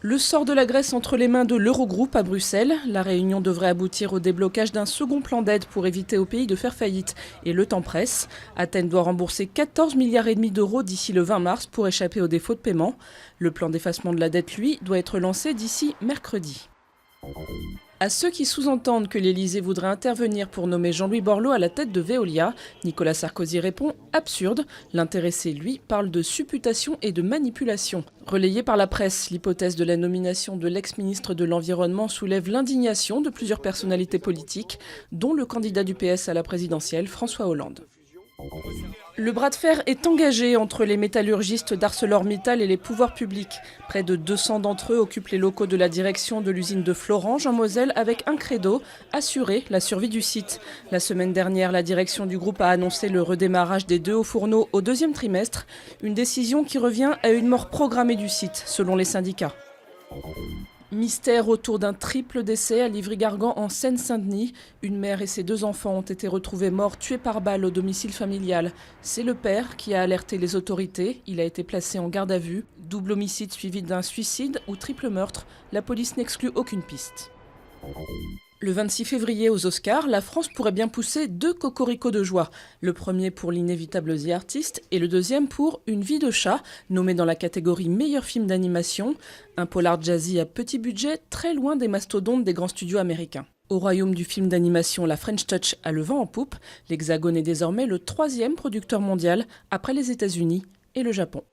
Le sort de la Grèce entre les mains de l'Eurogroupe à Bruxelles. La réunion devrait aboutir au déblocage d'un second plan d'aide pour éviter au pays de faire faillite. Et le temps presse. Athènes doit rembourser 14,5 milliards d'euros d'ici le 20 mars pour échapper aux défauts de paiement. Le plan d'effacement de la dette, lui, doit être lancé d'ici mercredi. À ceux qui sous-entendent que l'Élysée voudrait intervenir pour nommer Jean-Louis Borloo à la tête de Veolia, Nicolas Sarkozy répond « absurde ». L'intéressé, lui, parle de supputation et de manipulation. Relayée par la presse, l'hypothèse de la nomination de l'ex-ministre de l'Environnement soulève l'indignation de plusieurs personnalités politiques, dont le candidat du PS à la présidentielle, François Hollande. Le bras de fer est engagé entre les métallurgistes d'ArcelorMittal et les pouvoirs publics. Près de 200 d'entre eux occupent les locaux de la direction de l'usine de Florange en Moselle avec un credo, assurer la survie du site. La semaine dernière, la direction du groupe a annoncé le redémarrage des 2 hauts fourneaux au 2e trimestre, une décision qui revient à une mort programmée du site, selon les syndicats. Mystère autour d'un triple décès à Livry-Gargan en Seine-Saint-Denis. Une mère et ses 2 enfants ont été retrouvés morts tués par balle au domicile familial. C'est le père qui a alerté les autorités. Il a été placé en garde à vue. Double homicide suivi d'un suicide ou triple meurtre. La police n'exclut aucune piste. Le 26 février aux Oscars, la France pourrait bien pousser 2 cocoricots de joie. Le premier pour l'inévitable The Artist et le deuxième pour Une vie de chat, nommé dans la catégorie meilleur film d'animation. Un polar jazzy à petit budget, très loin des mastodontes des grands studios américains. Au royaume du film d'animation, la French Touch a le vent en poupe. L'Hexagone est désormais le 3e producteur mondial, après les États-Unis et le Japon.